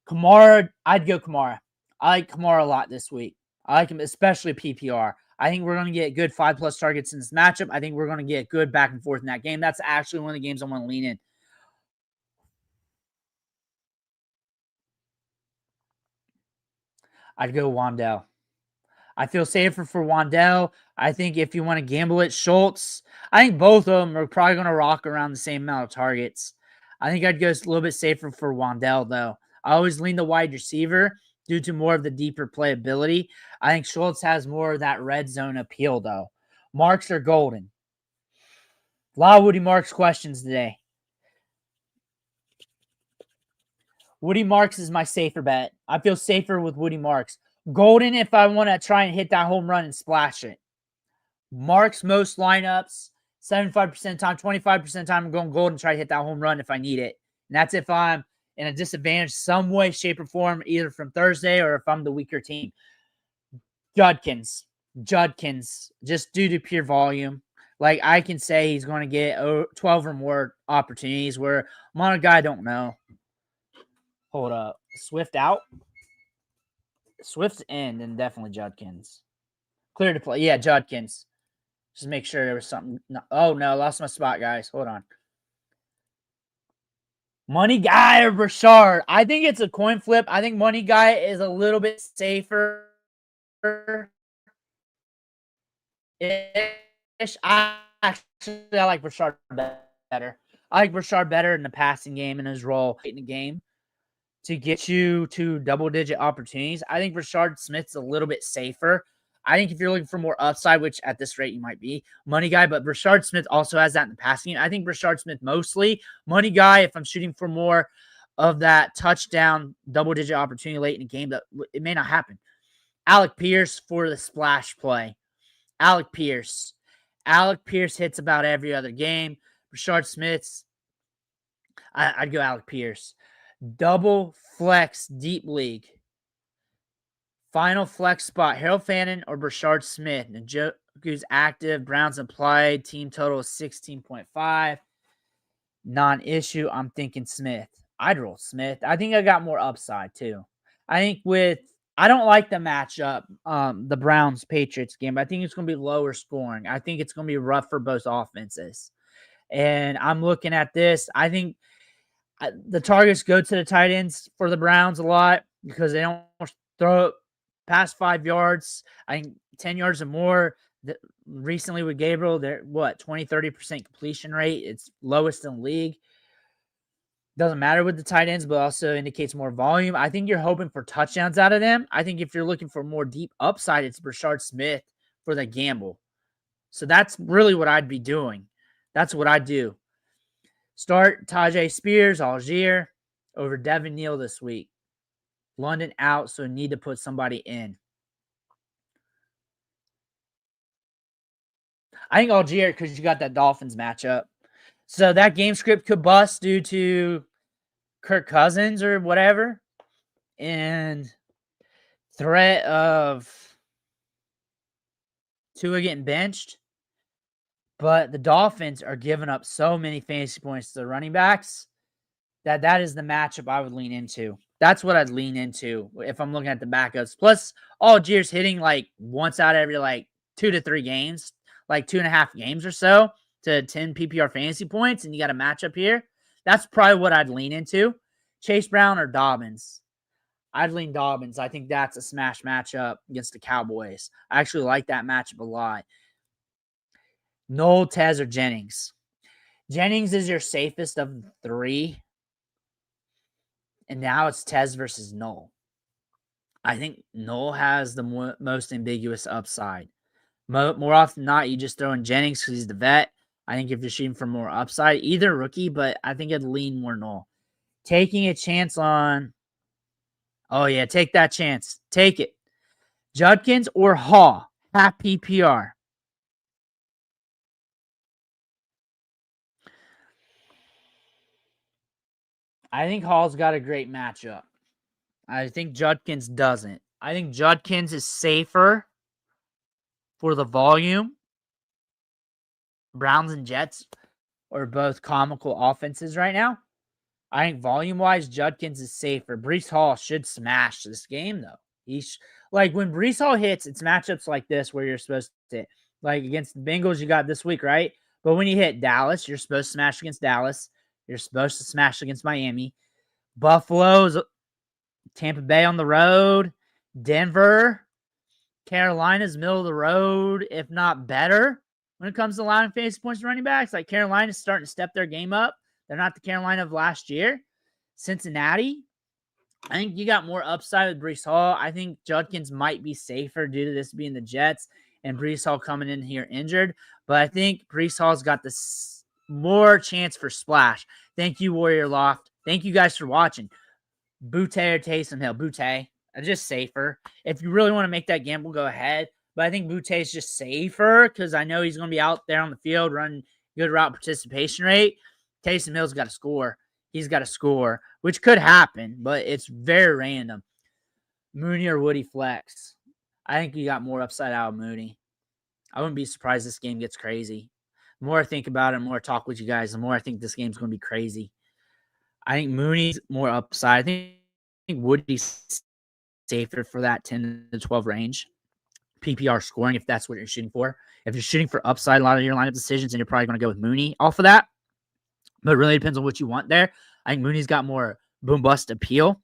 Kamara, I'd go Kamara. I like Kamara a lot this week. I like him, especially PPR. I think we're going to get good 5+ targets in this matchup. I think we're going to get good back and forth in that game. That's actually one of the games I want to lean in. I'd go Wandell. I feel safer for Wandell. I think if you want to gamble it, Schultz. I think both of them are probably going to rock around the same amount of targets. I think I'd go a little bit safer for Wandell, though. I always lean the wide receiver due to more of the deeper playability. I think Schultz has more of that red zone appeal, though. Marks are golden. A lot of Woody Marks questions today. Woody Marks is my safer bet. I feel safer with Woody Marks. Golden if I want to try and hit that home run and splash it. Marks most lineups, 75% of the time, 25% of the time, I'm going golden, try to hit that home run if I need it. And that's if I'm in a disadvantage some way, shape, or form, either from Thursday or if I'm the weaker team. Judkins, just due to pure volume. Like, I can say he's going to get 12 or more opportunities where I'm on a guy I don't know. Hold up. Swift out. Swift's in, then definitely Judkins. Clear to play. Yeah, Judkins. Just make sure there was something. No, oh, no. Lost my spot, guys. Hold on. Money Guy or Brashard? I think it's a coin flip. I think Money Guy is a little bit safer. I like Brashard better. I like Brashard better in the passing game and his role in the game to get you to double-digit opportunities. I think Brashard Smith's a little bit safer. I think if you're looking for more upside, which at this rate you might be, Money Guy, but Brashard Smith also has that in the passing game. I think Brashard Smith mostly. Money Guy, if I'm shooting for more of that touchdown double-digit opportunity late in the game, that it may not happen. Alec Pierce for the splash play. Alec Pierce. Alec Pierce hits about every other game. Brashard Smith's, I'd go Alec Pierce. Double flex deep league. Final flex spot, Harold Fannin or Brashard Smith. Njoku's active. Browns implied. Team total is 16.5. Non-issue. I'm thinking Smith. I'd roll Smith. I think I got more upside too. I don't like the matchup, the Browns-Patriots game. I think it's going to be lower scoring. I think it's going to be rough for both offenses. And I'm looking at this. I think the targets go to the tight ends for the Browns a lot because they don't throw it past 5 yards. I think 10 yards or more. Recently with Gabriel, they're 20-30% completion rate. It's lowest in the league. Doesn't matter with the tight ends, but also indicates more volume. I think you're hoping for touchdowns out of them. I think if you're looking for more deep upside, it's Brashard Smith for the gamble. So that's really what I'd be doing. That's what I do. Start Tajay Spears, Algier, over Devin Neal this week. London out, so need to put somebody in. I think Algier because you got that Dolphins matchup. So that game script could bust due to Kirk Cousins or whatever. And threat of Tua getting benched. But the Dolphins are giving up so many fantasy points to the running backs that is the matchup I would lean into. That's what I'd lean into if I'm looking at the backups. Plus, Algier's hitting like once out of every like 2 to 3 games, like 2.5 games or so to 10 PPR fantasy points, and you got a matchup here. That's probably what I'd lean into. Chase Brown or Dobbins. I'd lean Dobbins. I think that's a smash matchup against the Cowboys. I actually like that matchup a lot. Noel, Tez, or Jennings. Jennings is your safest of the 3. And now it's Tez versus Noel. I think Noel has the most ambiguous upside. More often than not, you just throw in Jennings because he's the vet. I think if you're shooting for more upside, either rookie, but I think I'd lean more Noel. Taking a chance on, oh yeah, take that chance. Take it. Judkins or Hall, half PPR. I think Hall's got a great matchup. I think Judkins doesn't. I think Judkins is safer for the volume. Browns and Jets are both comical offenses right now. I think volume-wise, Judkins is safer. Breece Hall should smash this game, though. Like, when Breece Hall hits, it's matchups like this where you're supposed to hit. Like, against the Bengals, you got this week, right? But when you hit Dallas, you're supposed to smash against Dallas. You're supposed to smash against Miami. Buffalo's Tampa Bay on the road. Denver. Carolina's middle of the road, if not better, when it comes to allowing fantasy points to running backs. Like, Carolina's starting to step their game up. They're not the Carolina of last year. Cincinnati, I think you got more upside with Breece Hall. I think Judkins might be safer due to this being the Jets and Breece Hall coming in here injured. But I think Breece Hall's got this more chance for splash. Thank you, Warrior Loft. Thank you guys for watching. Butte or Taysom Hill? Butte. Just safer. If you really want to make that gamble, go ahead. But I think Butte is just safer because I know he's going to be out there on the field running good route participation rate. Taysom Hill's got to score. He's got to score, which could happen, but it's very random. Mooney or Woody flex. I think you got more upside out of Mooney. I wouldn't be surprised this game gets crazy. The more I think about it, the more I talk with you guys, the more I think this game's going to be crazy. I think Mooney's more upside. I think Woody's safer for that 10 to 12 range. PPR scoring, if that's what you're shooting for. If you're shooting for upside, a lot of your lineup decisions, and you're probably going to go with Mooney off of that. But it really depends on what you want there. I think Mooney's got more boom bust appeal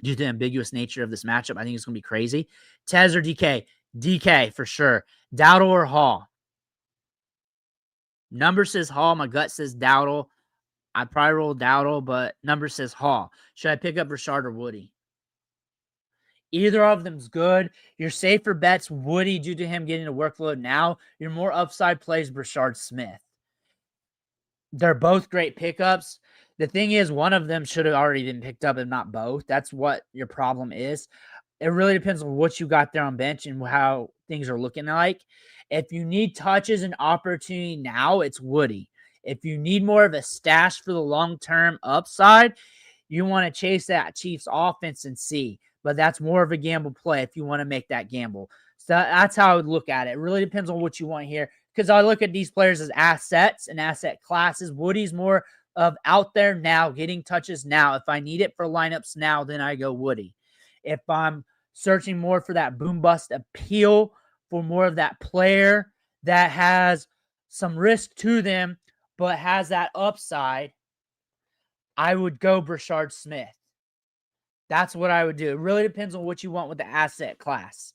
due to the ambiguous nature of this matchup. I think it's going to be crazy. Tez or DK? DK for sure. Dowdle or Hall? Number says Hall. My gut says Dowdle. I'd probably roll Dowdle, but number says Hall. Should I pick up Brashard or Woody? Either of them's good. Your safer bet's Woody due to him getting a workload now. Your more upside plays Brashard Smith. They're both great pickups. The thing is, one of them should have already been picked up and not both. That's what your problem is. It really depends on what you got there on bench and how things are looking like. If you need touches and opportunity now, it's Woody. If you need more of a stash for the long-term upside, you want to chase that Chiefs offense and see. But that's more of a gamble play if you want to make that gamble. So that's how I would look at it. It really depends on what you want here. Because I look at these players as assets and asset classes. Woody's more of out there now, getting touches now. If I need it for lineups now, then I go Woody. If I'm searching more for that boom bust appeal, for more of that player that has some risk to them, but has that upside, I would go Brashard Smith. That's what I would do. It really depends on what you want with the asset class.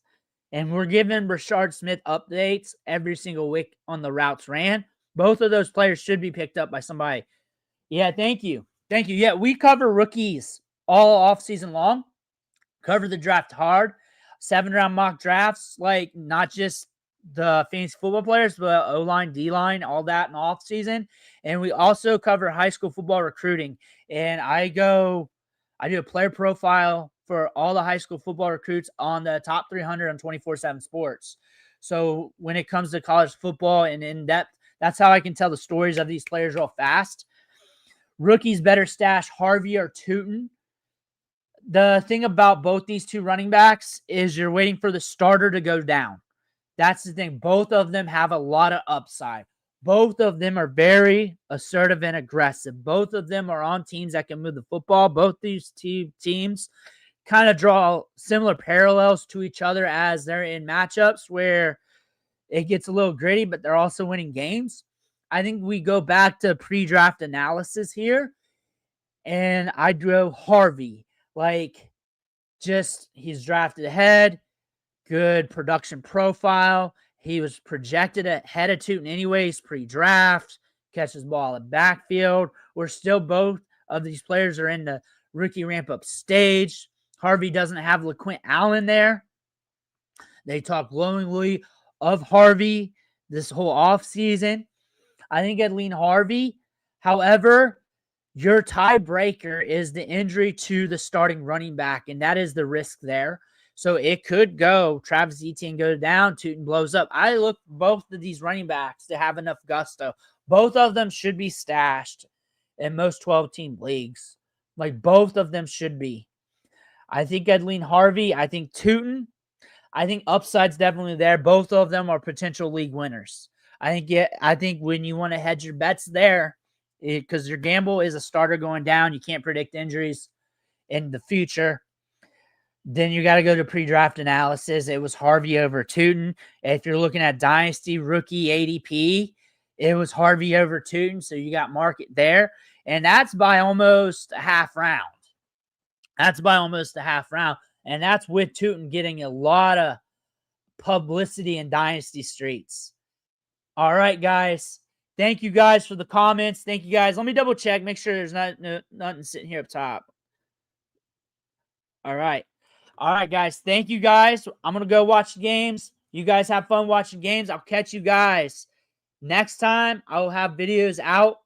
And we're giving Brashard Smith updates every single week on the routes ran. Both of those players should be picked up by somebody. Yeah, thank you. Thank you. Yeah, we cover rookies all offseason long. Cover the draft hard. 7-round mock drafts, like not just the fantasy football players, but O-line, D-line, all that in the offseason. And we also cover high school football recruiting. And I do a player profile for all the high school football recruits on the top 300 on 24/7 Sports. So when it comes to college football and in depth, that's how I can tell the stories of these players real fast. Rookies better stash Harvey or Tootin. The thing about both these two running backs is you're waiting for the starter to go down. That's the thing. Both of them have a lot of upside. Both of them are very assertive and aggressive. Both of them are on teams that can move the football. Both these teams kind of draw similar parallels to each other as they're in matchups where it gets a little gritty, but they're also winning games. I think we go back to pre-draft analysis here, and I drove Harvey. He's drafted ahead, good production profile. He was projected ahead of Tootin anyways, pre-draft, catches ball in backfield. We're still both of these players are in the rookie ramp-up stage. Harvey doesn't have LaQuint Allen there. They talk glowingly of Harvey this whole offseason. I think I'd lean Harvey. However, your tiebreaker is the injury to the starting running back, and that is the risk there. So it could go. Travis Etienne goes down, Tootin blows up. I look for both of these running backs to have enough gusto. Both of them should be stashed in most 12-team leagues. Both of them should be. I think I'd lean Harvey. I think Tootin. I think upside's definitely there. Both of them are potential league winners. I think when you want to hedge your bets there, because your gamble is a starter going down, you can't predict injuries in the future, then you got to go to pre-draft analysis. It was Harvey over Tootin. If you're looking at Dynasty rookie ADP, it was Harvey over Tootin, so you got market there. And that's by almost a half round. And that's with Tootin getting a lot of publicity in Dynasty streets. All right, guys. Thank you guys for the comments. Thank you guys. Let me double check. Make sure there's nothing sitting here up top. All right. All right, guys. Thank you, guys. I'm going to go watch the games. You guys have fun watching games. I'll catch you guys next time. I will have videos out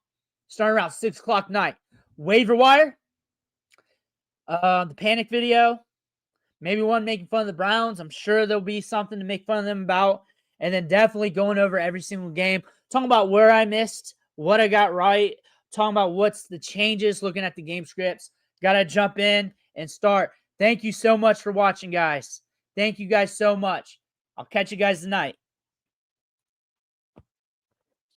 starting around 6 o'clock night. Waiver wire. The panic video. Maybe one making fun of the Browns. I'm sure there'll be something to make fun of them about. And then definitely going over every single game. Talking about where I missed, what I got right. Talking about what's the changes, looking at the game scripts. Got to jump in and start. Thank you so much for watching, guys. Thank you guys so much. I'll catch you guys tonight.